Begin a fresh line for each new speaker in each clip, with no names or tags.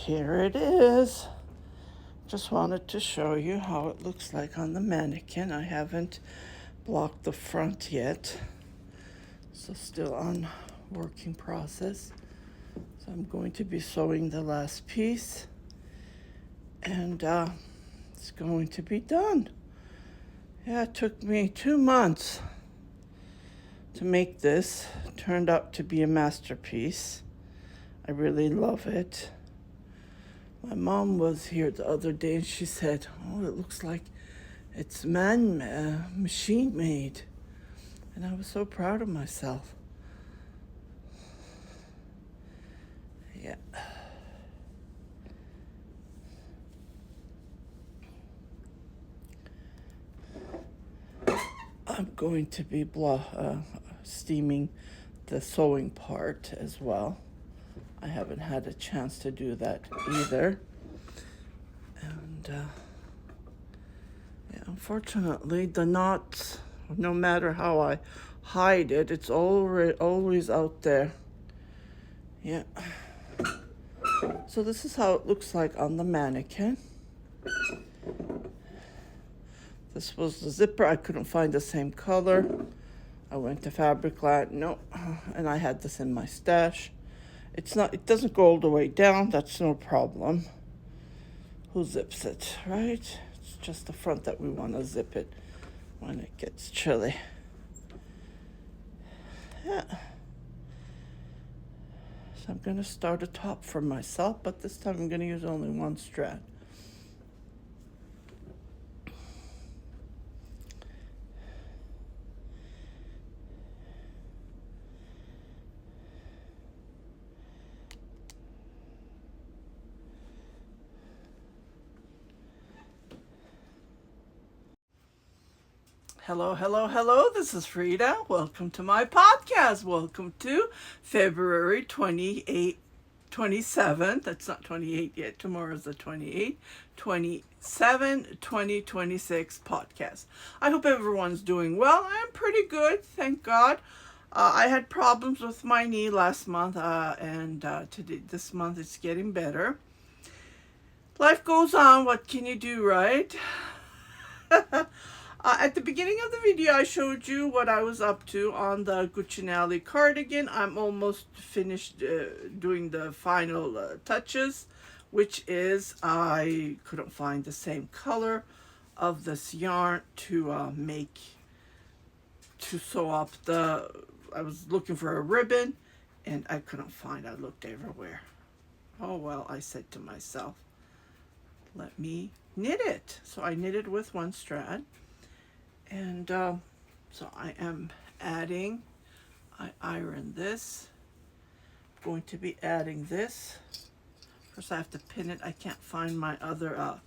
Here it is. Just wanted to show you how it looks like on the mannequin. I haven't blocked the front yet, so still on working process. So I'm going to be sewing the last piece, and it's going to be done. Yeah, it took me 2 months to make this. It turned out to be a masterpiece. I really love it. My mom was here the other day and she said, "Oh, it looks like it's machine made." And I was so proud of myself. Yeah. I'm going to be steaming the sewing part as well. I haven't had a chance to do that either. And yeah, unfortunately, the knots, no matter how I hide it, it's always out there. Yeah. So this is how it looks like on the mannequin. This was the zipper. I couldn't find the same color. I went to Fabricland, no, and I had this in my stash. It doesn't go all the way down, that's no problem. Who zips it, right? It's just the front that we want to zip it when it gets chilly. Yeah. So I'm going to start a top for myself, but this time I'm going to use only one strand. Hello, hello, hello. This is Frida. Welcome to my podcast. Welcome to February 27th. That's not 28 yet. Tomorrow's the 28th. 2026 podcast. I hope everyone's doing well. I'm pretty good, thank God. I had problems with my knee last month, and this month it's getting better. Life goes on. What can you do, right? At the beginning of the video, I showed you what I was up to on the Cucinelli cardigan. I'm almost finished doing the final touches, which is I couldn't find the same color of this yarn to sew up I was looking for a ribbon and I couldn't find. I looked everywhere. Oh well, I said to myself, let me knit it. So I knitted with one strand. And so I am adding, I iron this, going to be adding this. First I have to pin it. I can't find my other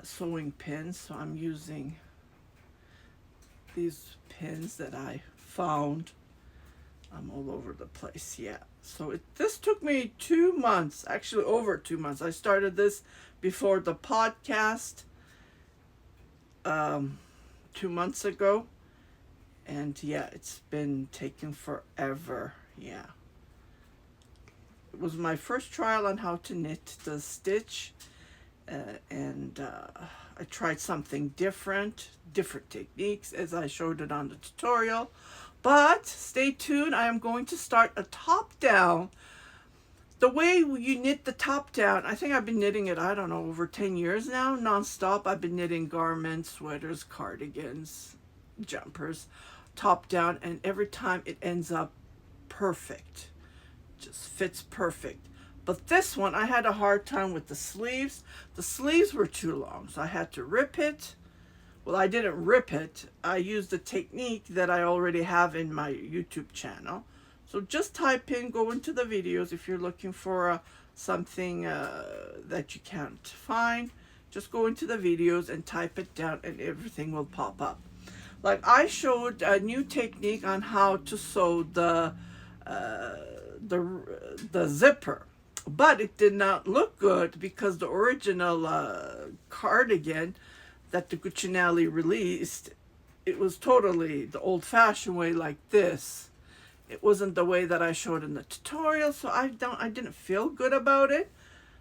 sewing pins, so I'm using these pins that I found. I'm all over the place, yeah. So this took me 2 months, actually over 2 months. I started this before the podcast. 2 months ago, and yeah, it's been taking forever. Yeah, it was my first trial on how to knit the stitch, and I tried something different techniques as I showed it on the tutorial. But stay tuned, I am going to start a top down. The way you knit the top down, I think I've been knitting it, I don't know, over 10 years now, non-stop. I've been knitting garments, sweaters, cardigans, jumpers, top down, and every time it ends up perfect. Just fits perfect. But this one, I had a hard time with the sleeves. The sleeves were too long, so I had to rip it. Well, I didn't rip it. I used a technique that I already have in my YouTube channel. So just type in, go into the videos if you're looking for something that you can't find. Just go into the videos and type it down and everything will pop up. Like I showed a new technique on how to sew the zipper, but it did not look good because the original cardigan that the Cucinelli released, it was totally the old-fashioned way like this. It wasn't the way that I showed in the tutorial, so I didn't feel good about it.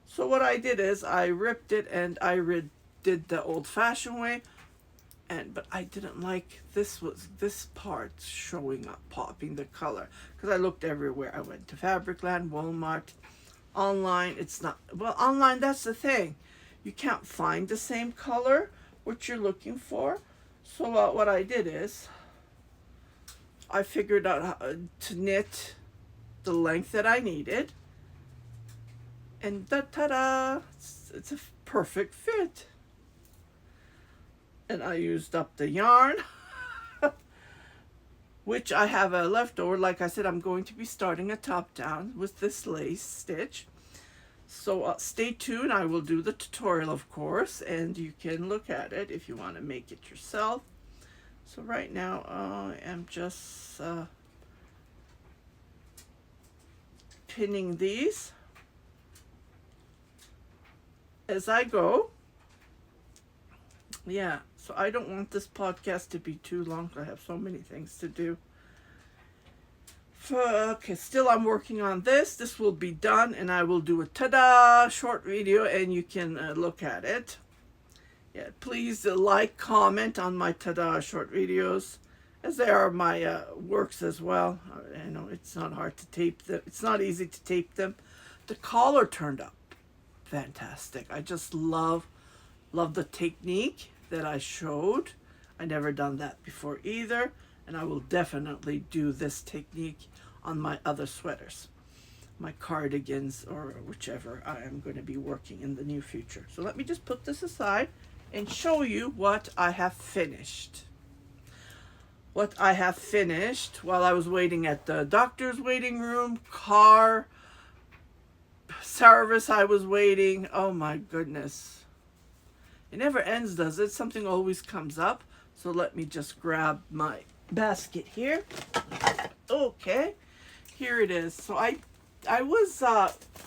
So what I did is I ripped it and I did the old-fashioned way, but I didn't like this part showing up, popping the color, because I looked everywhere. I went to Fabricland, Walmart, online. It's not, well, online, that's the thing, you can't find the same color what you're looking for. So what I did is I figured out how to knit the length that I needed, and ta-da, it's a perfect fit. And I used up the yarn, which I have a leftover. Like I said, I'm going to be starting a top down with this lace stitch. So stay tuned. I will do the tutorial, of course, and you can look at it if you want to make it yourself. So right now I am just pinning these as I go. Yeah, so I don't want this podcast to be too long. I have so many things to do. Okay, still I'm working on this. This will be done, and I will do a ta-da short video, and you can look at it. Yeah, please like, comment on my ta-da short videos, as they are my works as well. I know it's not hard to tape them. It's not easy to tape them. The collar turned up fantastic. I just love the technique that I showed. I never done that before either, and I will definitely do this technique on my other sweaters, my cardigans, or whichever I am going to be working in the near future. So let me just put this aside and show you what I have finished. What I have finished while I was waiting at the doctor's waiting room, car service I was waiting. Oh my goodness. It never ends, does it? Something always comes up. So let me just grab my basket here. Okay, here it is. So I was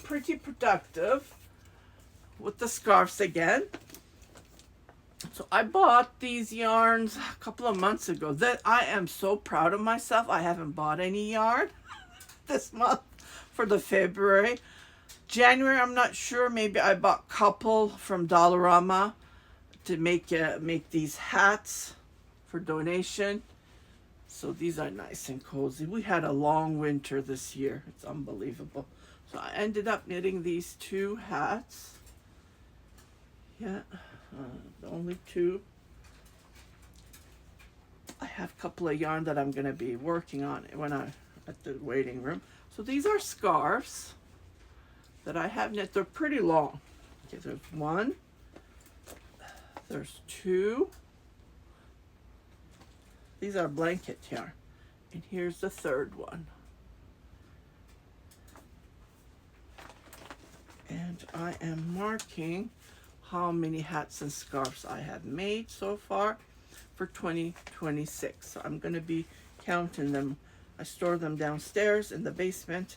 pretty productive with the scarves again. So I bought these yarns a couple of months ago. That I am so proud of myself. I haven't bought any yarn this month for the February. January, I'm not sure. Maybe I bought a couple from Dollarama to make these hats for donation. So these are nice and cozy. We had a long winter this year. It's unbelievable. So I ended up knitting these two hats. Yeah, only two. I have a couple of yarn that I'm going to be working on when I'm at the waiting room. So these are scarves that I have knit. They're pretty long. Okay, there's one. There's two. These are blanket yarn. And here's the third one. And I am marking how many hats and scarves I have made so far for 2026. So I'm going to be counting them. I store them downstairs in the basement.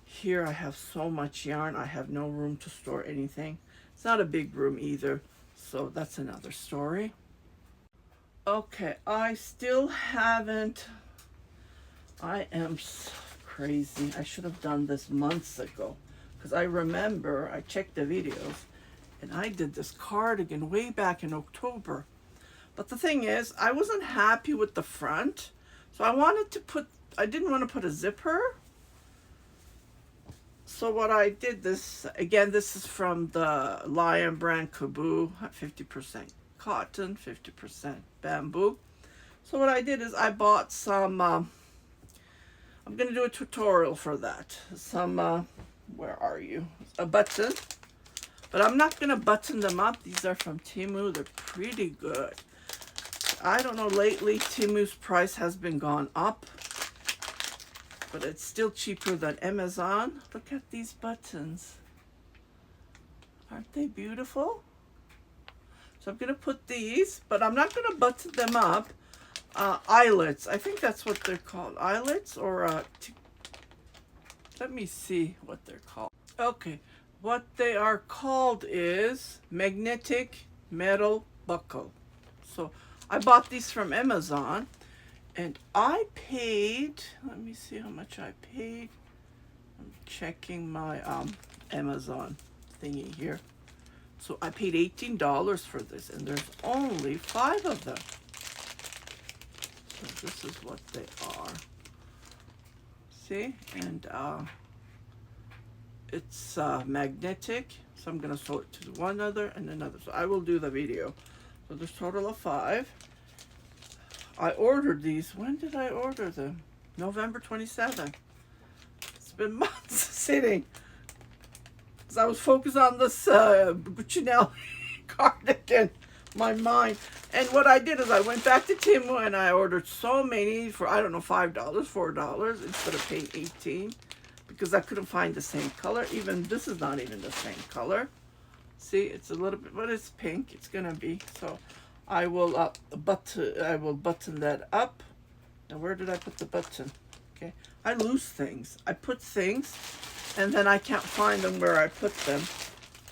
Here I have so much yarn. I have no room to store anything. It's not a big room either. So that's another story. Okay, I still haven't. I am so crazy. I should have done this months ago, because I remember I checked the videos and I did this cardigan way back in October. But the thing is, I wasn't happy with the front, so I didn't want to put a zipper. So what I did, this is from the Lion brand Kaboo, 50% cotton, 50% bamboo. So what I did is I bought some, I'm going to do a tutorial for that. Some, where are you? A button. But I'm not going to button them up. These are from Temu. They're pretty good. I don't know, lately Temu's price has been gone up, but it's still cheaper than Amazon. Look at these buttons. Aren't they beautiful? So I'm going to put these, but I'm not going to button them up. Eyelets. I think that's what they're called. Eyelets or let me see what they're called. Okay. What they are called is magnetic metal buckle. So I bought these from Amazon, and I paid, let me see how much I paid. I'm checking my Amazon thingy here. So I paid $18 for this, and there's only 5 of them. So this is what they are. See? And it's magnetic. So I'm going to sew it to one other and another. So I will do the video. So there's a total of 5. I ordered these. When did I order them? November 27th. It's been months sitting. Because I was focused on this Chanel cardigan. My mind. And what I did is I went back to Temu and I ordered so many for, I don't know, $5, $4 instead of paying $18. Because I couldn't find the same color. Even this is not even the same color. See, it's a little bit, but it's pink. It's gonna be. So I will button that up. Now where did I put the button? Okay, I lose things. I put things, and then I can't find them where I put them.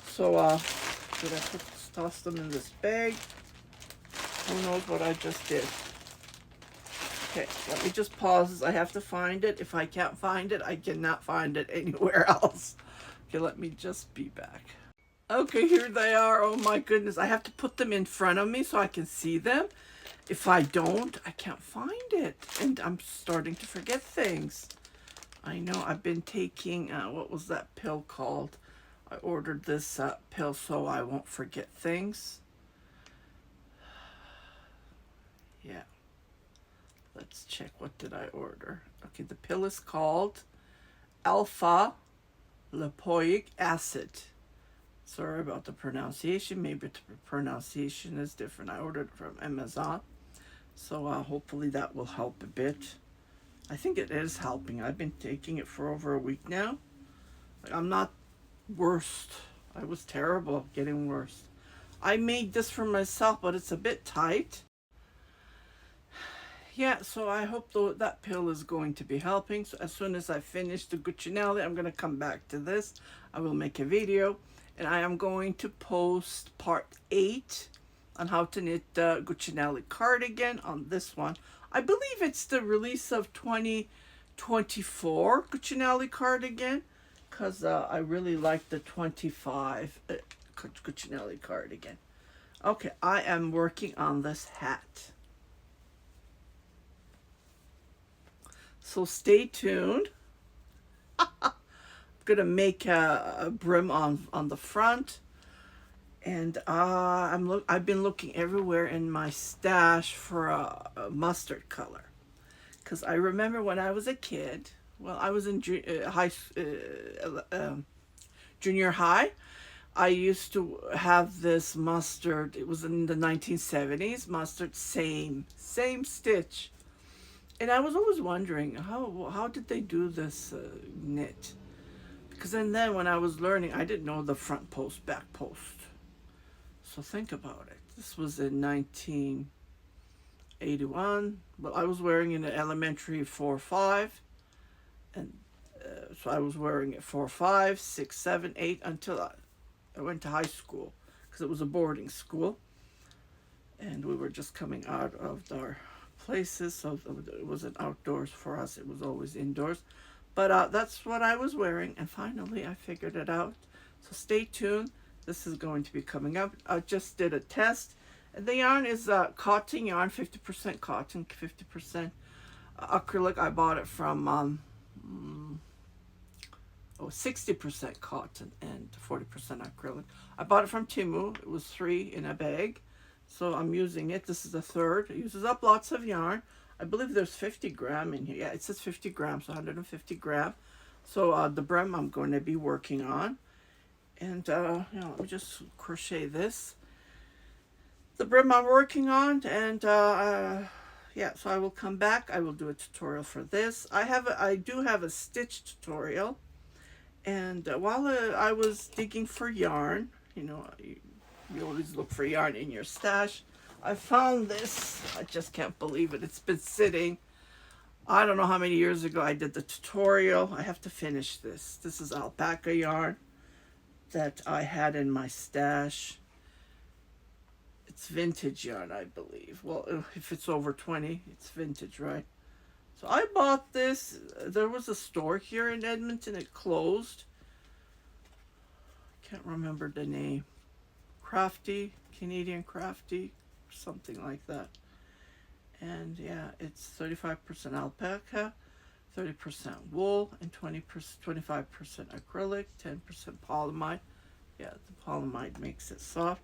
So did I toss them in this bag? Who knows what I just did? Okay, let me just pause this. I have to find it. If I can't find it, I cannot find it anywhere else. Okay, let me just be back. Okay, here they are. Oh my goodness. I have to put them in front of me so I can see them. If I don't, I can't find it. And I'm starting to forget things. I know I've been taking, what was that pill called? I ordered this pill so I won't forget things. Yeah. Let's check. What did I order? Okay, the pill is called alpha lipoic acid. Sorry about the pronunciation. Maybe the pronunciation is different. I ordered it from Amazon. So hopefully that will help a bit. I think it is helping. I've been taking it for over a week now. I'm not worst. I was terrible, getting worse. I made this for myself, but it's a bit tight. Yeah, so I hope that pill is going to be helping. So as soon as I finish the Guccinelli, I'm going to come back to this. I will make a video. And I am going to post part 8 on how to knit the Guccinelli cardigan on this one. I believe it's the release of 2024 Guccinelli cardigan. Because I really like the 25 Guccinelli cardigan. Okay, I am working on this hat. So stay tuned. Gonna make a brim on the front, and I've been looking everywhere in my stash for a mustard color, because I remember when I was a kid. Well, I was in junior high. I used to have this mustard. It was in the 1970s. Mustard, same stitch, and I was always wondering how did they do this knit. Because then when I was learning, I didn't know the front post, back post. So think about it. This was in 1981. Well, I was wearing it in elementary 4-5. And so I was wearing it 4-5, 6, 7, 8 until I went to high school. Because it was a boarding school. And we were just coming out of our places. So it wasn't outdoors for us. It was always indoors. But that's what I was wearing, and finally I figured it out. So stay tuned. This is going to be coming up. I just did a test. And the yarn is cotton yarn, 50% cotton, 50% acrylic. I bought it from 60% cotton and 40% acrylic. I bought it from Temu. It was 3 in a bag. So I'm using it. This is the third. It uses up lots of yarn. I believe there's 50 grams in here. Yeah, it says 50 grams, so 150 grams. So the brim I'm going to be working on. And, let me just crochet this. The brim I'm working on. And, yeah, so I will come back. I will do a tutorial for this. I do have a stitch tutorial. And while I was digging for yarn, you always look for yarn in your stash. I found this. I just can't believe it. It's been sitting. I don't know how many years ago I did the tutorial. I have to finish this. This is alpaca yarn that I had in my stash. It's vintage yarn, I believe. Well, if it's over 20, it's vintage, right? So I bought this. There was a store here in Edmonton. It closed. can't remember the name. Crafty, Canadian Crafty, something like that. And yeah, it's 35% alpaca, 30% wool, and 25% acrylic, 10% polyamide. Yeah, the polyamide makes it soft.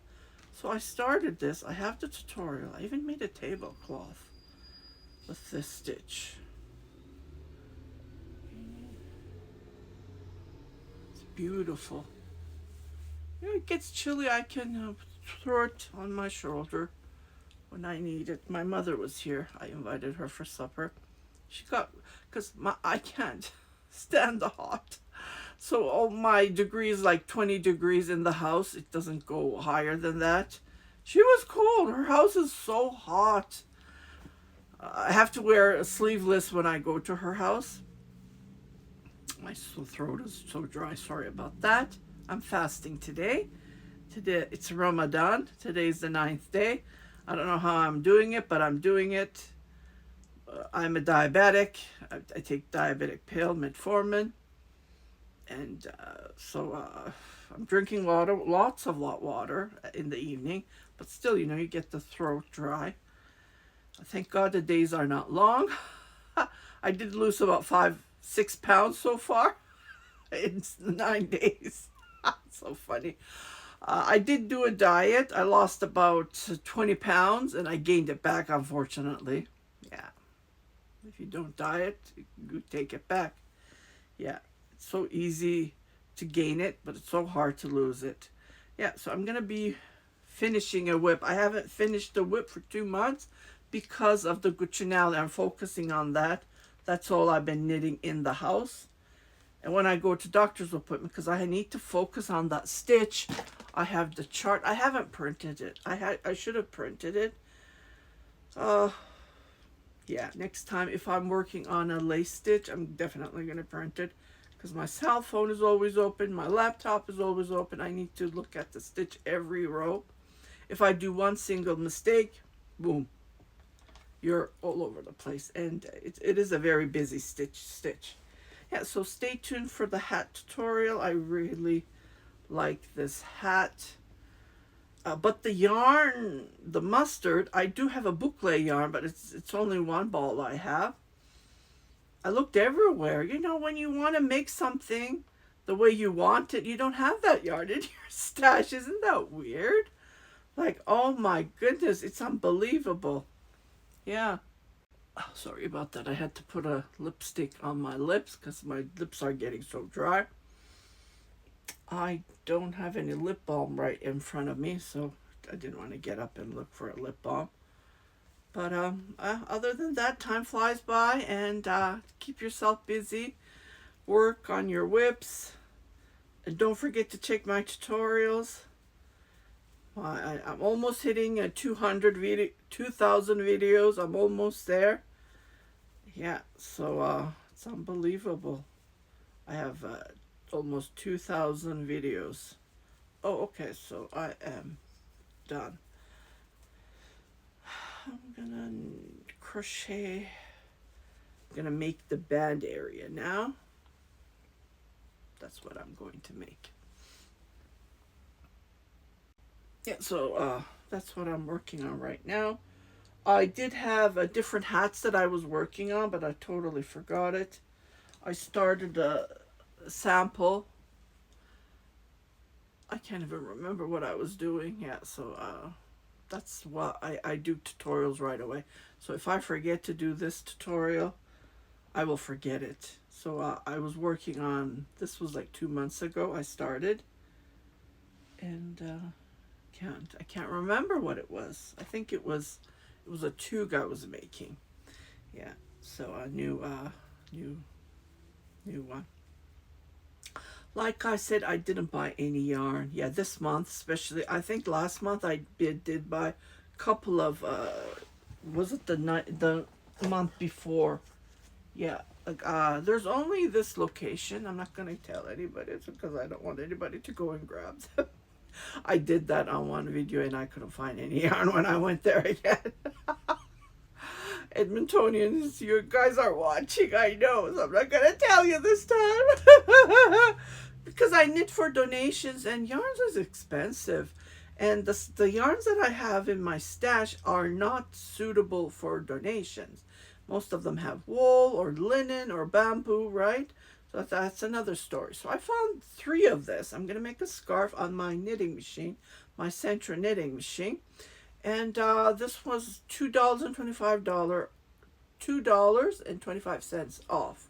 So I started this. I have the tutorial. I even made a tablecloth with this stitch. It's beautiful. Yeah, it gets chilly. I can throw it on my shoulder when I need it. My mother was here. I invited her for supper. She got, because I can't stand the hot. So all my degrees, like 20 degrees in the house, it doesn't go higher than that. She was cold. Her house is so hot. I have to wear a sleeveless when I go to her house. My throat is so dry. Sorry about that. I'm fasting today. Today it's Ramadan. Today's the 9th day. I don't know how I'm doing it, but I'm doing it. I'm a diabetic. I take diabetic pill, metformin. And so I'm drinking lots of water in the evening. But still, you know, you get the throat dry. Thank God the days are not long. I did lose about 5-6 pounds so far in 9 days. So funny. I did do a diet. I lost about 20 pounds and I gained it back, unfortunately. Yeah. If you don't diet, you take it back. Yeah. It's so easy to gain it, but it's so hard to lose it. Yeah. So I'm going to be finishing a whip. I haven't finished the whip for 2 months because of the Guccinelli. I'm focusing on that. That's all I've been knitting in the house. And when I go to doctor's appointment, because I need to focus on that stitch, I have the chart. I haven't printed it. I should have printed it. Yeah, next time if I'm working on a lace stitch, I'm definitely going to print it. Because my cell phone is always open. My laptop is always open. I need to look at the stitch every row. If I do one single mistake, boom, you're all over the place. And it is a very busy stitch. Yeah, so stay tuned for the hat tutorial. I really like this hat. But the yarn, the mustard, I do have a boucle yarn, but it's only one ball I have. I looked everywhere. You know, when you want to make something the way you want it, you don't have that yarn in your stash. Isn't that weird? Like, oh my goodness, it's unbelievable. Yeah. Oh, sorry about that. I had to put a lipstick on my lips because my lips are getting so dry. I don't have any lip balm right in front of me, so I didn't want to get up and look for a lip balm. But other than that, time flies by, and keep yourself busy. Work on your whips. And don't forget to check my tutorials. I'm almost hitting 2,000 videos. I'm almost there. Yeah, so it's unbelievable. I have almost 2,000 videos. Oh, okay, so I am done. I'm gonna crochet. I'm gonna make the band area now. That's what I'm going to make. Yeah, so that's what I'm working on right now. I did have different hats that I was working on, but I totally forgot it. I started a sample. I can't even remember what I was doing. Yeah, so that's why I do tutorials right away. So if I forget to do this tutorial, I will forget it. So I was working on, this was like 2 months ago I started. And I can't remember what it was. I think it was a toque I was making. Yeah, so a new one. Like I said, I didn't buy any yarn. Yeah, this month especially. I think last month I did buy a couple of was it the month before? Yeah, there's only this location. I'm not gonna tell anybody. It's because I don't want anybody to go and grab them. I did that on one video and I couldn't find any yarn when I went there again. Edmontonians, you guys are watching, I know, so I'm not gonna tell you this time. because I knit for donations, and yarns is expensive. And the yarns that I have in my stash are not suitable for donations. Most of them have wool or linen or bamboo, right? So that's another story. So I found 3 of this. I'm going to make a scarf on my knitting machine, my Centra knitting machine. And this was $2.25 off.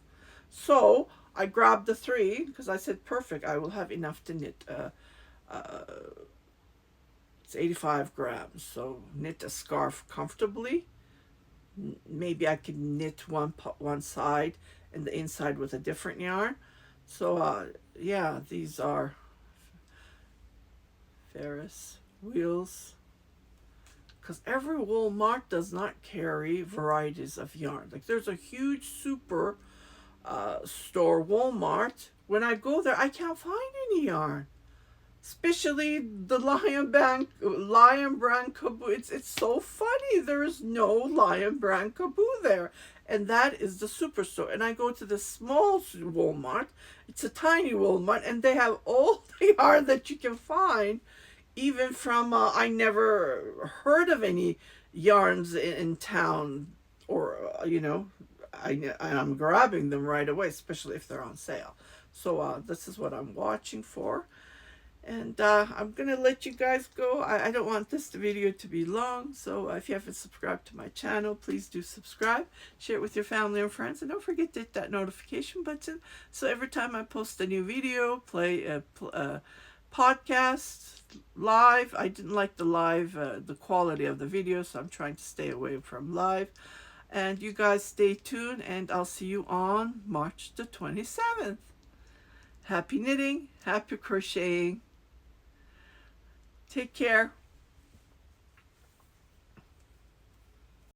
So I grabbed the 3 because I said, perfect, I will have enough to knit. It's 85 grams, so knit a scarf comfortably. Maybe I could knit one side and the inside with a different yarn. So yeah, these are Ferris wheels, because every Walmart does not carry varieties of yarn. Like there's a huge super store, Walmart. When I go there, I can't find any yarn, especially the Lion Brand Kaboo. It's so funny. There is no Lion Brand Kaboo there, and that is the superstore. And I go to the small Walmart. It's a tiny Walmart, and they have all the yarn that you can find, even from I never heard of any yarns in town, or you know, I'm grabbing them right away, especially if they're on sale. So this is what I'm watching for. And I'm going to let you guys go. I don't want this video to be long. So if you haven't subscribed to my channel, please do subscribe. Share it with your family and friends. And don't forget to hit that notification button. So every time I post a new video, play a podcast, live. I didn't like the live, the quality of the video. So I'm trying to stay away from live. And you guys stay tuned. And I'll see you on March the 27th. Happy knitting. Happy crocheting. Take care.